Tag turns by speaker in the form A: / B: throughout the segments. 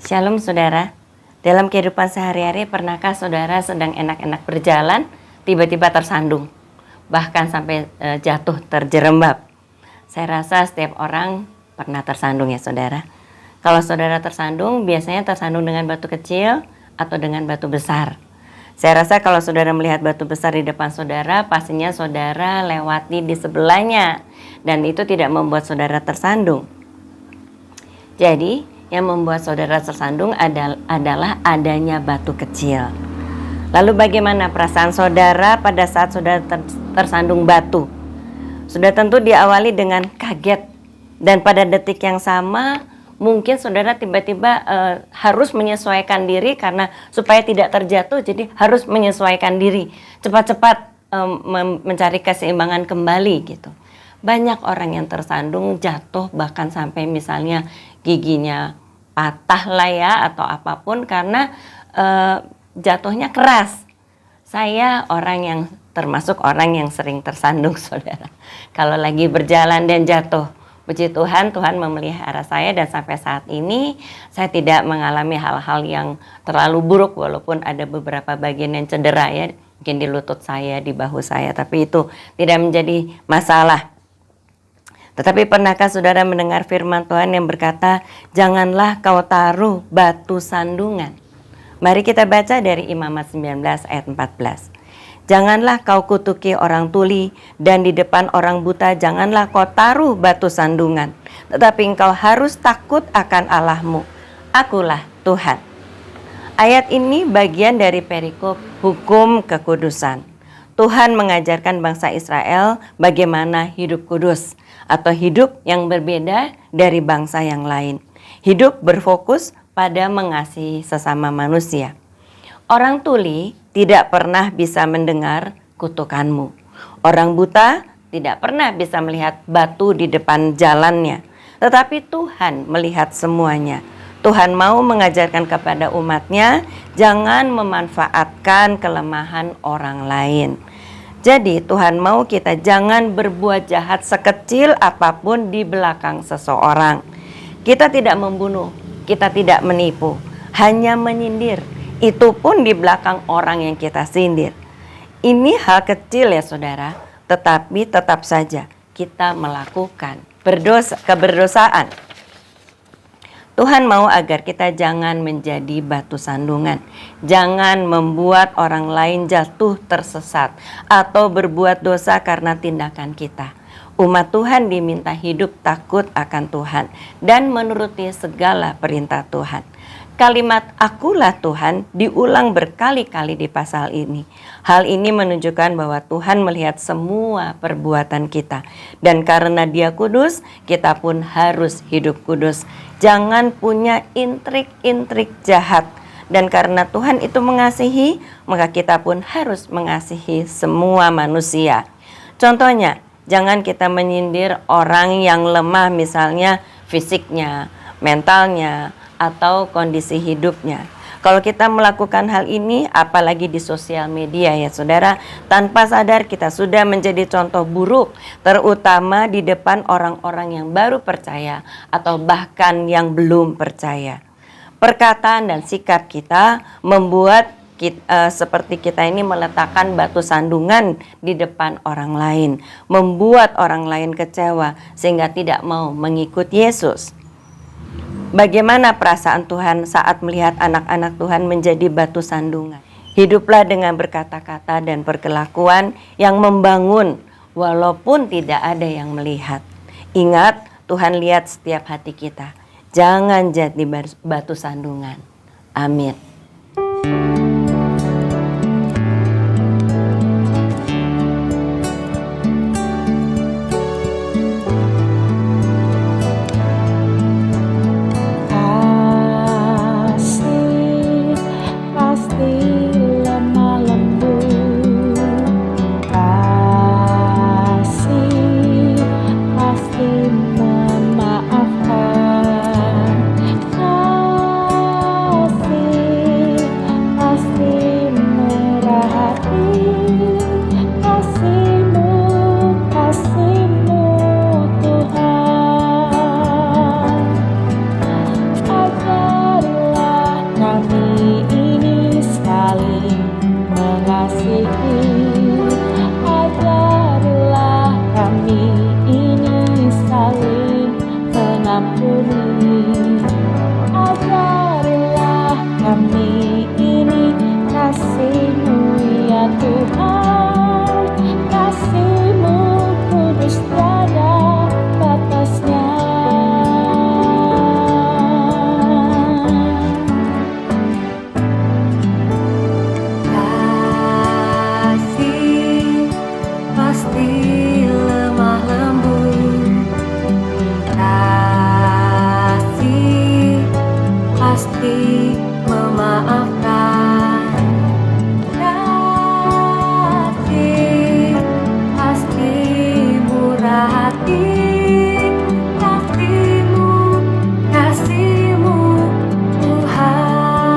A: Shalom saudara. Dalam kehidupan sehari-hari pernahkah saudara sedang enak-enak berjalan, tiba-tiba tersandung, bahkan sampai jatuh terjerembab? Saya rasa setiap orang pernah tersandung ya saudara. Kalau saudara tersandung, biasanya tersandung dengan batu kecil atau dengan batu besar. Saya rasa kalau saudara melihat batu besar di depan saudara, pastinya saudara lewati di sebelahnya, dan itu tidak membuat saudara tersandung. Jadi, yang membuat saudara tersandung adalah adanya batu kecil. Lalu bagaimana perasaan saudara pada saat saudara tersandung batu? Sudah tentu diawali dengan kaget, dan pada detik yang sama mungkin saudara tiba-tiba harus menyesuaikan diri karena supaya tidak terjatuh, jadi harus menyesuaikan diri cepat-cepat mencari keseimbangan kembali gitu. Banyak orang yang tersandung jatuh bahkan sampai misalnya giginya patah lah ya atau apapun karena jatuhnya keras. Saya termasuk orang yang sering tersandung saudara. Kalau lagi berjalan dan jatuh, puji Tuhan, Tuhan memelihara saya dan sampai saat ini saya tidak mengalami hal-hal yang terlalu buruk walaupun ada beberapa bagian yang cedera ya, mungkin di lutut saya, di bahu saya, tapi itu tidak menjadi masalah. Tetapi pernahkah saudara mendengar firman Tuhan yang berkata, janganlah kau taruh batu sandungan. Mari kita baca dari Imamat 19 ayat 14. Janganlah kau kutuki orang tuli, dan di depan orang buta janganlah kau taruh batu sandungan. Tetapi engkau harus takut akan Allahmu. Akulah Tuhan. Ayat ini bagian dari perikop hukum kekudusan. Tuhan mengajarkan bangsa Israel bagaimana hidup kudus atau hidup yang berbeda dari bangsa yang lain. Hidup berfokus pada mengasihi sesama manusia. Orang tuli tidak pernah bisa mendengar kutukanmu. Orang buta tidak pernah bisa melihat batu di depan jalannya. Tetapi Tuhan melihat semuanya. Tuhan mau mengajarkan kepada umatnya, jangan memanfaatkan kelemahan orang lain. Jadi Tuhan mau kita jangan berbuat jahat sekecil apapun di belakang seseorang. Kita tidak membunuh, kita tidak menipu, hanya menyindir. Itu pun di belakang orang yang kita sindir. Ini hal kecil ya saudara, tetapi tetap saja kita melakukan keberdosaan. Tuhan mau agar kita jangan menjadi batu sandungan. Jangan membuat orang lain jatuh tersesat atau berbuat dosa karena tindakan kita. Umat Tuhan diminta hidup takut akan Tuhan dan menuruti segala perintah Tuhan. Kalimat akulah Tuhan diulang berkali-kali di pasal ini. Hal ini menunjukkan bahwa Tuhan melihat semua perbuatan kita. Dan karena Dia kudus, kita pun harus hidup kudus. Jangan punya intrik-intrik jahat. Dan karena Tuhan itu mengasihi, maka kita pun harus mengasihi semua manusia. Contohnya, jangan kita menyindir orang yang lemah misalnya fisiknya, mentalnya, atau kondisi hidupnya. Kalau kita melakukan hal ini, apalagi di sosial media ya saudara, tanpa sadar kita sudah menjadi contoh buruk, terutama di depan orang-orang yang baru percaya atau bahkan yang belum percaya. Perkataan dan sikap kita membuat seperti kita ini meletakkan batu sandungan di depan orang lain, membuat orang lain kecewa sehingga tidak mau mengikuti Yesus. Bagaimana perasaan Tuhan saat melihat anak-anak Tuhan menjadi batu sandungan? Hiduplah dengan berkata-kata dan berkelakuan yang membangun walaupun tidak ada yang melihat. Ingat, Tuhan lihat setiap hati kita. Jangan jadi batu sandungan. Amin.
B: lemah lembut, kasih pasti memaafkan, kasih pasti murah hati, kasihmu, kasihmu Tuhan.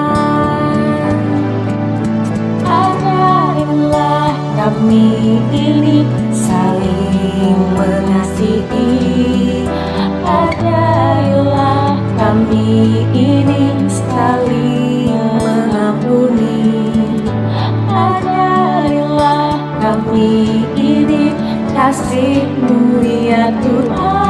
B: Ajarilah kami ini saling mengasihi, ajarilah kami ini saling mengampuni, ajarilah kami ini kasih-Mu ya Tuhan.